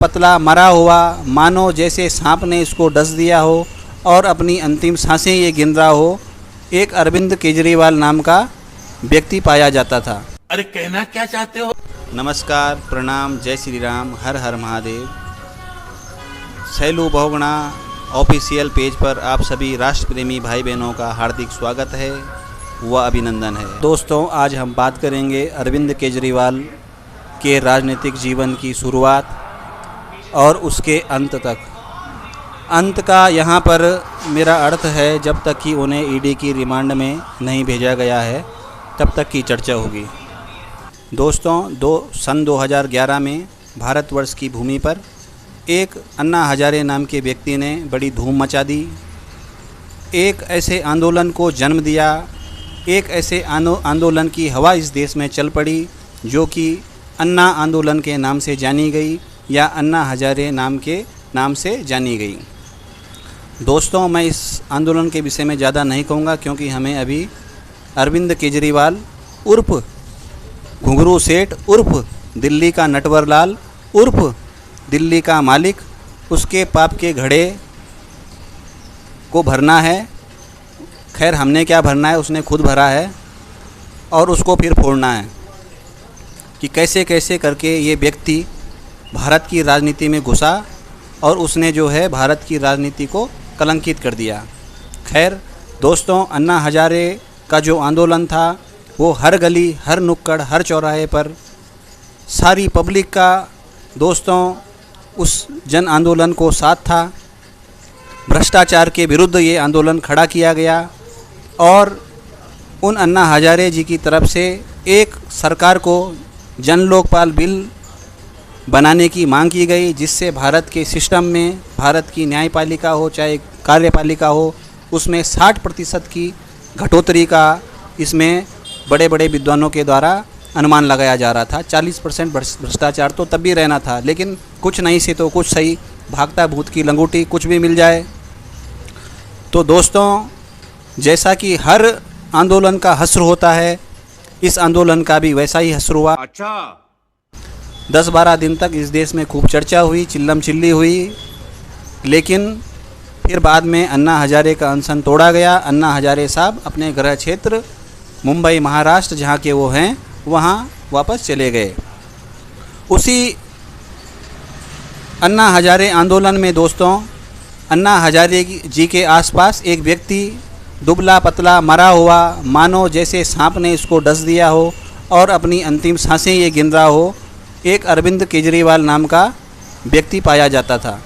पतला मरा हुआ, मानो जैसे सांप ने इसको डस दिया हो और अपनी अंतिम सांसें ये गिन रहा हो, एक अरविंद केजरीवाल नाम का व्यक्ति पाया जाता था। अरे कहना क्या चाहते हो? नमस्कार, प्रणाम, जय श्री राम, हर हर महादेव। सैलू बहुगुणा ऑफिशियल पेज पर आप सभी राष्ट्र प्रेमी भाई बहनों का हार्दिक स्वागत है व अभिनंदन है। दोस्तों, आज हम बात करेंगे अरविंद केजरीवाल के राजनीतिक जीवन की शुरुआत और उसके अंत तक। अंत का यहाँ पर मेरा अर्थ है जब तक कि उन्हें ईडी की रिमांड में नहीं भेजा गया है तब तक की चर्चा होगी। दोस्तों, सन 2011 में भारतवर्ष की भूमि पर एक अन्ना हजारे नाम के व्यक्ति ने बड़ी धूम मचा दी। एक ऐसे आंदोलन को जन्म दिया, एक ऐसे आंदोलन की हवा इस देश में चल पड़ी जो कि अन्ना आंदोलन के नाम से जानी गई या अन्ना हजारे नाम से जानी गई। दोस्तों, मैं इस आंदोलन के विषय में ज़्यादा नहीं कहूँगा क्योंकि हमें अभी अरविंद केजरीवाल उर्फ घुंघरू सेठ उर्फ दिल्ली का नटवर लाल उर्फ दिल्ली का मालिक, उसके पाप के घड़े को भरना है। खैर, हमने क्या भरना है, उसने खुद भरा है और उसको फिर फोड़ना है कि कैसे कैसे करके ये व्यक्ति भारत की राजनीति में घुसा और उसने जो है भारत की राजनीति को कलंकित कर दिया। खैर दोस्तों, अन्ना हजारे का जो आंदोलन था वो हर गली, हर नुक्कड़, हर चौराहे पर सारी पब्लिक का दोस्तों उस जन आंदोलन को साथ था। भ्रष्टाचार के विरुद्ध ये आंदोलन खड़ा किया गया और उन अन्ना हजारे जी की तरफ से एक सरकार को जन लोकपाल बिल बनाने की मांग की गई, जिससे भारत के सिस्टम में, भारत की न्यायपालिका हो चाहे कार्यपालिका हो, उसमें 60% की घटोतरी का इसमें बड़े बड़े विद्वानों के द्वारा अनुमान लगाया जा रहा था। 40% भ्रष्टाचार तो तब भी रहना था, लेकिन कुछ नहीं से तो कुछ सही, भागता भूत की लंगोटी, कुछ भी मिल जाए। तो दोस्तों, जैसा कि हर आंदोलन का हश्र होता है, इस आंदोलन का भी वैसा ही हश्र हुआ। अच्छा, 10-12 दिन तक इस देश में खूब चर्चा हुई, चिल्लम चिल्ली हुई, लेकिन फिर बाद में अन्ना हजारे का अनशन तोड़ा गया। अन्ना हजारे साहब अपने गृह क्षेत्र मुंबई, महाराष्ट्र, जहाँ के वो हैं, वहाँ वापस चले गए। उसी अन्ना हजारे आंदोलन में दोस्तों, अन्ना हजारे जी के आसपास एक व्यक्ति दुबला पतला मरा हुआ, मानो जैसे सांप ने इसको डस दिया हो और अपनी अंतिम सांसें ये गिन रहा हो, एक अरविंद केजरीवाल नाम का व्यक्ति पाया जाता था।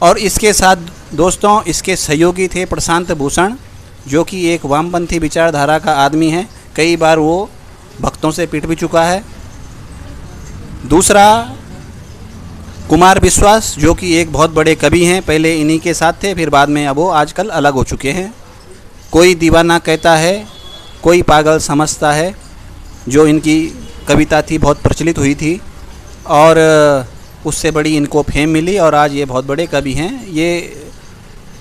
और इसके साथ दोस्तों इसके सहयोगी थे प्रशांत भूषण, जो कि एक वामपंथी विचारधारा का आदमी है। कई बार वो भक्तों से पिट भी चुका है। दूसरा कुमार विश्वास, जो कि एक बहुत बड़े कवि हैं, पहले इन्हीं के साथ थे, फिर बाद में अब वो आजकल अलग हो चुके हैं। कोई दीवाना कहता है, कोई पागल समझता है, जो इनकी कविता थी, बहुत प्रचलित हुई थी और उससे बड़ी इनको फेम मिली और आज ये बहुत बड़े कवि हैं ये।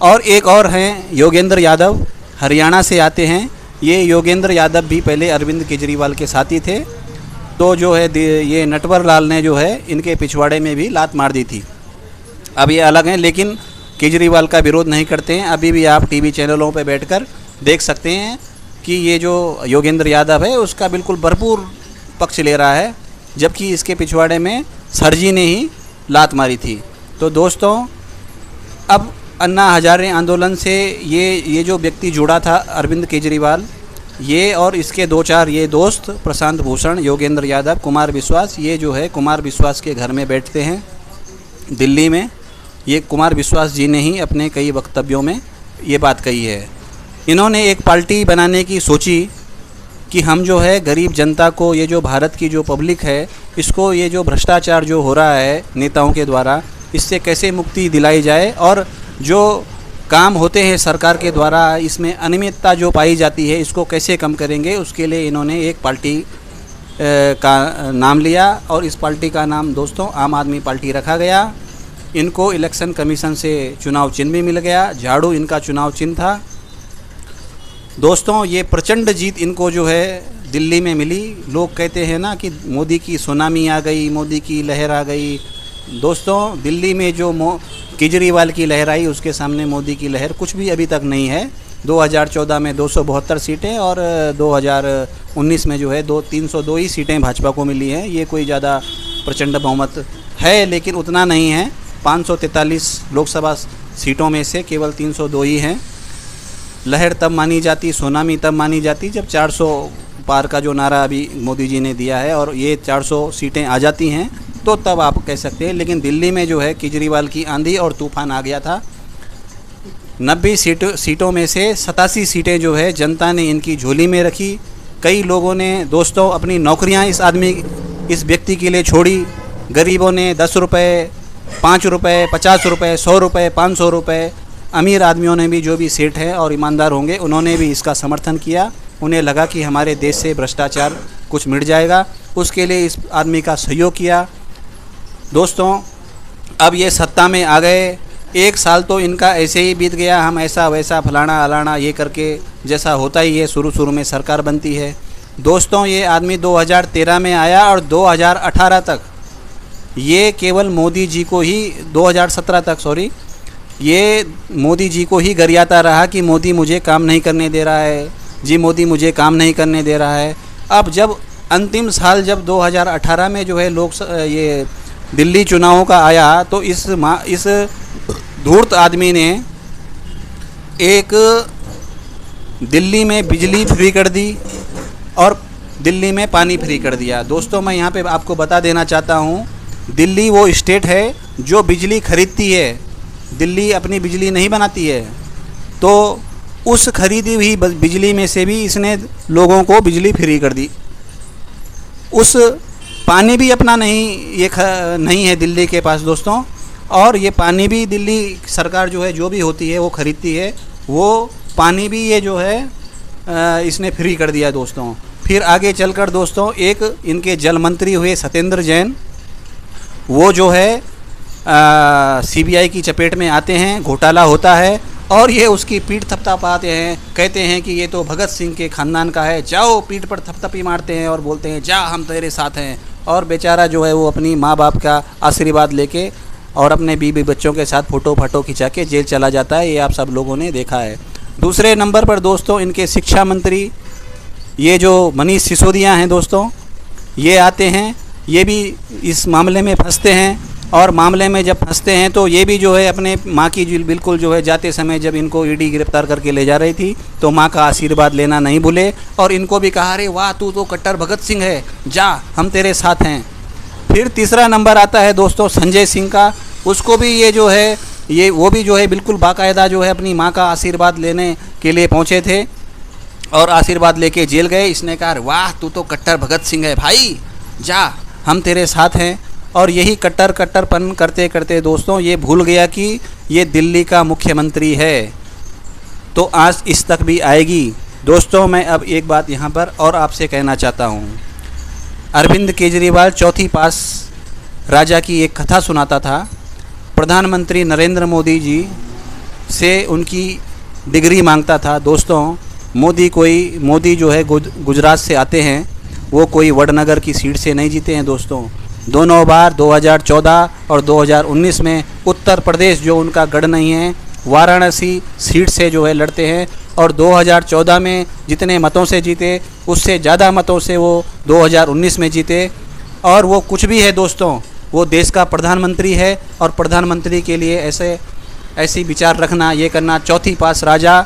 और एक और हैं योगेंद्र यादव, हरियाणा से आते हैं। ये योगेंद्र यादव भी पहले अरविंद केजरीवाल के साथी थे। तो जो है ये नटवर लाल ने जो है इनके पिछवाड़े में भी लात मार दी थी। अब ये अलग हैं, लेकिन केजरीवाल का विरोध नहीं करते हैं। अभी भी आप टीवी चैनलों पर बैठकर देख सकते हैं कि ये जो योगेंद्र यादव है उसका बिल्कुल भरपूर पक्ष ले रहा है, जबकि इसके पिछवाड़े में सरजी ने ही लात मारी थी। तो दोस्तों, अब अन्ना हजारे आंदोलन से ये जो व्यक्ति जुड़ा था अरविंद केजरीवाल, ये और इसके 2-4 ये दोस्त प्रशांत भूषण, योगेंद्र यादव, कुमार विश्वास, ये जो है कुमार विश्वास के घर में बैठते हैं दिल्ली में। ये कुमार विश्वास जी ने ही अपने कई वक्तव्यों में ये बात कही है। इन्होंने एक पार्टी बनाने की सोची कि हम जो है गरीब जनता को, ये जो भारत की जो पब्लिक है, इसको ये जो भ्रष्टाचार जो हो रहा है नेताओं के द्वारा, इससे कैसे मुक्ति दिलाई जाए और जो काम होते हैं सरकार के द्वारा, इसमें अनियमितता जो पाई जाती है, इसको कैसे कम करेंगे। उसके लिए इन्होंने एक पार्टी का नाम लिया और इस पार्टी का नाम दोस्तों आम आदमी पार्टी रखा गया। इनको इलेक्शन कमीशन से चुनाव चिन्ह भी मिल गया, झाड़ू इनका चुनाव चिन्ह था। दोस्तों, ये प्रचंड जीत इनको जो है दिल्ली में मिली। लोग कहते हैं ना कि मोदी की सुनामी आ गई, मोदी की लहर आ गई, दोस्तों, दिल्ली में जो केजरीवाल की लहर आई, उसके सामने मोदी की लहर कुछ भी अभी तक नहीं है। 2014 में 272 सीटें और 2019 में जो है 302 ही सीटें भाजपा को मिली हैं। ये कोई ज़्यादा प्रचंड बहुमत है, लेकिन उतना नहीं है। 543 लोकसभा सीटों में से केवल 302 ही हैं। लहर तब मानी जाती, सुनामी तब मानी जाती जब 400 पार का जो नारा अभी मोदी जी ने दिया है और ये 400 सीटें आ जाती हैं तो तब आप कह सकते हैं। लेकिन दिल्ली में जो है केजरीवाल की आंधी और तूफान आ गया था। 90 सीटों में से 87 सीटें जो है जनता ने इनकी झोली में रखी। कई लोगों ने दोस्तों अपनी नौकरियां इस व्यक्ति के लिए छोड़ी। गरीबों ने 10 रुपये, 5 रुपये, 50 रुपये, 100 रुपये, 500 रुपये, अमीर आदमियों ने भी, जो भी सेठ हैं और ईमानदार होंगे, उन्होंने भी इसका समर्थन किया। उन्हें लगा कि हमारे देश से भ्रष्टाचार कुछ मिट जाएगा, उसके लिए इस आदमी का सहयोग किया। दोस्तों, अब ये सत्ता में आ गए। 1 साल तो इनका ऐसे ही बीत गया, हम ऐसा वैसा फलाना अलाना ये करके, जैसा होता ही है शुरू में सरकार बनती है। दोस्तों, ये आदमी 2013 में आया और 2018 तक ये केवल मोदी जी को ही 2017 तक ये मोदी जी को ही गरियाता रहा कि मोदी मुझे काम नहीं करने दे रहा है, जी मोदी मुझे काम नहीं करने दे रहा है। अब जब अंतिम साल जब 2018 में जो है ये दिल्ली चुनावों का आया तो इस धूर्त आदमी ने एक दिल्ली में बिजली फ्री कर दी और दिल्ली में पानी फ्री कर दिया। दोस्तों, मैं यहाँ पे आपको बता देना चाहता हूँ, दिल्ली वो स्टेट है जो बिजली खरीदती है, दिल्ली अपनी बिजली नहीं बनाती है। तो उस खरीदी हुई बिजली में से भी इसने लोगों को बिजली फ्री कर दी। उस पानी भी अपना नहीं है दिल्ली के पास दोस्तों, और ये पानी भी दिल्ली सरकार जो है, जो भी होती है वो खरीदती है, वो पानी भी ये जो है इसने फ्री कर दिया दोस्तों। फिर आगे चलकर दोस्तों एक इनके जल मंत्री हुए सत्येंद्र जैन, वो जो है सीबीआई की चपेट में आते हैं, घोटाला होता है और ये उसकी पीठ थपथपाते हैं, कहते हैं कि ये तो भगत सिंह के ख़ानदान का है, जाओ, पीठ पर थपथपी मारते हैं और बोलते हैं जा हम तेरे साथ हैं। और बेचारा जो है वो अपनी माँ बाप का आशीर्वाद लेके और अपने बीवी बच्चों के साथ फ़ोटो खिंचा के जेल चला जाता है। ये आप सब लोगों ने देखा है। दूसरे नंबर पर दोस्तों इनके शिक्षा मंत्री, ये जो मनीष सिसोदिया हैं दोस्तों, ये आते हैं, ये भी इस मामले में फंसते हैं। और मामले में जब फंसते हैं तो ये भी जो है अपने माँ की बिल्कुल जो है जाते समय जब इनको ईडी गिरफ्तार करके ले जा रही थी तो माँ का आशीर्वाद लेना नहीं भूले और इनको भी कहा, अरे वाह तू तो कट्टर भगत सिंह है, जा हम तेरे साथ हैं। फिर तीसरा नंबर आता है दोस्तों संजय सिंह का। उसको भी ये जो है वो भी जो है बिल्कुल बाकायदा जो है अपनी माँ का आशीर्वाद लेने के लिए पहुँचे थे और आशीर्वाद लेके जेल गए। इसने कहा, वाह तू तो कट्टर भगत सिंह है भाई, जा हम तेरे साथ हैं। और यही कट्टरपन करते करते दोस्तों ये भूल गया कि ये दिल्ली का मुख्यमंत्री है, तो आज इस तक भी आएगी। दोस्तों, मैं अब एक बात यहाँ पर और आपसे कहना चाहता हूँ। अरविंद केजरीवाल चौथी पास राजा की एक कथा सुनाता था। प्रधानमंत्री नरेंद्र मोदी जी से उनकी डिग्री मांगता था। दोस्तों, मोदी जो है गुजरात से आते हैं, वो कोई वडनगर की सीट से नहीं जीते हैं दोस्तों। दोनों बार 2014 और 2019 में उत्तर प्रदेश जो उनका गढ़ नहीं है, वाराणसी सीट से जो है लड़ते हैं और 2014 में जितने मतों से जीते उससे ज़्यादा मतों से वो 2019 में जीते। और वो कुछ भी है दोस्तों, वो देश का प्रधानमंत्री है और प्रधानमंत्री के लिए ऐसी विचार रखना, ये करना, चौथी पास राजा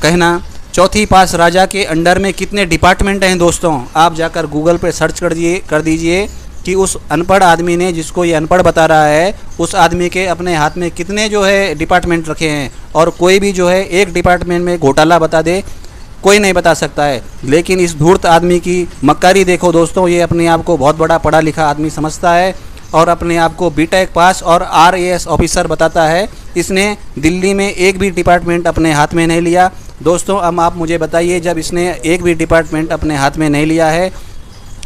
कहना। चौथी पास राजा के अंडर में कितने डिपार्टमेंट हैं दोस्तों, आप जाकर गूगल पे सर्च कर दीजिए कि उस अनपढ़ आदमी ने, जिसको ये अनपढ़ बता रहा है, उस आदमी के अपने हाथ में कितने जो है डिपार्टमेंट रखे हैं। और कोई भी जो है एक डिपार्टमेंट में घोटाला बता दे, कोई नहीं बता सकता है। लेकिन इस धूर्त आदमी की मक्कारी देखो दोस्तों, ये अपने आप को बहुत बड़ा पढ़ा लिखा आदमी समझता है और अपने आप को बीटेक पास और RAS ऑफिसर बताता है। इसने दिल्ली में एक भी डिपार्टमेंट अपने हाथ में नहीं लिया। दोस्तों, अब आप मुझे बताइए, जब इसने एक भी डिपार्टमेंट अपने हाथ में नहीं लिया है,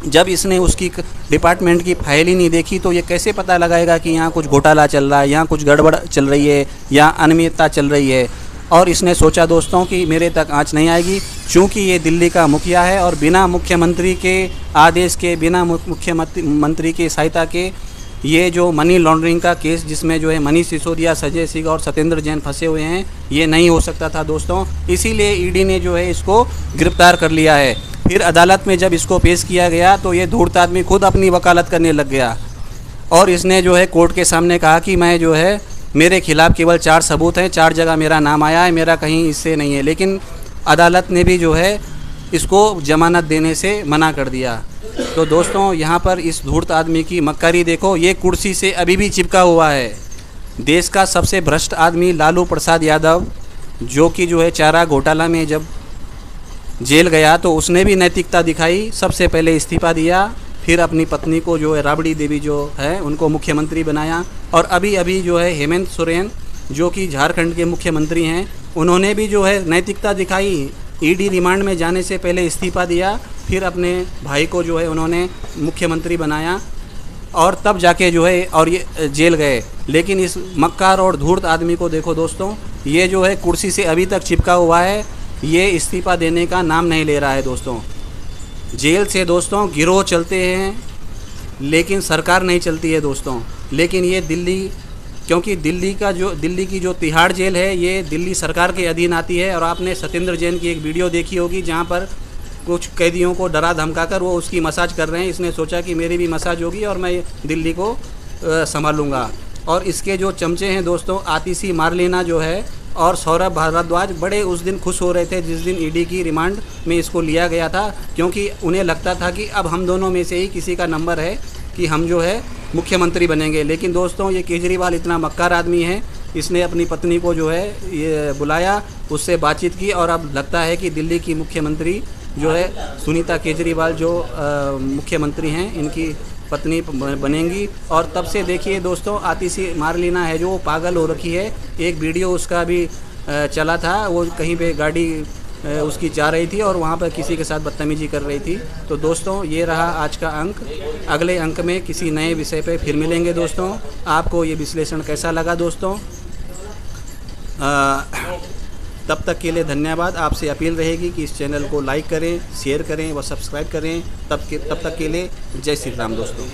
जब इसने उसकी डिपार्टमेंट की फाइल ही नहीं देखी, तो ये कैसे पता लगाएगा कि यहाँ कुछ घोटाला चल रहा है, यहाँ कुछ गड़बड़ चल रही है या अनियमितता चल रही है। और इसने सोचा दोस्तों कि मेरे तक आंच नहीं आएगी, क्योंकि ये दिल्ली का मुखिया है और बिना मुख्यमंत्री के आदेश के, बिना मुख्यमंत्री की सहायता के ये जो मनी लॉन्ड्रिंग का केस जिसमें जो है मनीष सिसोदिया, संजय सिंह और सत्येंद्र जैन फंसे हुए हैं, ये नहीं हो सकता था दोस्तों। इसीलिए ईडी ने जो है इसको गिरफ्तार कर लिया है। फिर अदालत में जब इसको पेश किया गया तो ये धूर्त आदमी खुद अपनी वकालत करने लग गया और इसने जो है कोर्ट के सामने कहा कि मैं जो है मेरे खिलाफ़ केवल 4 सबूत हैं, 4 जगह मेरा नाम आया है, मेरा कहीं इससे नहीं है। लेकिन अदालत ने भी जो है इसको ज़मानत देने से मना कर दिया। तो दोस्तों यहाँ पर इस धूर्त आदमी की मक्कारी देखो, ये कुर्सी से अभी भी चिपका हुआ है। देश का सबसे भ्रष्ट आदमी लालू प्रसाद यादव, जो कि जो है चारा घोटाला में जब जेल गया तो उसने भी नैतिकता दिखाई, सबसे पहले इस्तीफा दिया, फिर अपनी पत्नी को जो है राबड़ी देवी जो है उनको मुख्यमंत्री बनाया। और अभी अभी जो है हेमंत सोरेन, जो कि झारखंड के मुख्यमंत्री हैं, उन्होंने भी जो है नैतिकता दिखाई, ईडी रिमांड में जाने से पहले इस्तीफा दिया, फिर अपने भाई को जो है उन्होंने मुख्यमंत्री बनाया और तब जाके जो है और ये जेल गए। लेकिन इस मक्कार और धूर्त आदमी को देखो दोस्तों, ये जो है कुर्सी से अभी तक चिपका हुआ है, ये इस्तीफा देने का नाम नहीं ले रहा है दोस्तों। जेल से दोस्तों गिरोह चलते हैं लेकिन सरकार नहीं चलती है दोस्तों। लेकिन ये दिल्ली, क्योंकि दिल्ली की जो तिहाड़ जेल है ये दिल्ली सरकार के अधीन आती है। और आपने सत्येंद्र जैन की एक वीडियो देखी होगी जहाँ पर कुछ कैदियों को डरा धमकाकर वो उसकी मसाज कर रहे हैं। इसने सोचा कि मेरी भी मसाज होगी और मैं दिल्ली को संभालूंगा। और इसके जो चमचे हैं दोस्तों, आतिशी मारलेना जो है और सौरभ भारद्वाज, बड़े उस दिन खुश हो रहे थे जिस दिन ईडी की रिमांड में इसको लिया गया था, क्योंकि उन्हें लगता था कि अब हम दोनों में से ही किसी का नंबर है कि हम जो है मुख्यमंत्री बनेंगे। लेकिन दोस्तों ये केजरीवाल इतना मक्कार आदमी है, इसने अपनी पत्नी को जो है ये बुलाया, उससे बातचीत की और अब लगता है कि दिल्ली की मुख्यमंत्री जो है सुनीता केजरीवाल जो मुख्यमंत्री हैं, इनकी पत्नी बनेंगी। और तब से देखिए दोस्तों, आतिशी मारलेना है जो पागल हो रखी है। एक वीडियो उसका भी चला था, वो कहीं पे गाड़ी उसकी जा रही थी और वहाँ पर किसी के साथ बदतमीजी कर रही थी। तो दोस्तों ये रहा आज का अंक। अगले अंक में किसी नए विषय पे फिर मिलेंगे दोस्तों। आपको ये विश्लेषण कैसा लगा दोस्तों? तब तक के लिए धन्यवाद। आपसे अपील रहेगी कि इस चैनल को लाइक करें, शेयर करें व सब्सक्राइब करें। तब तक के लिए जय श्री राम दोस्तों।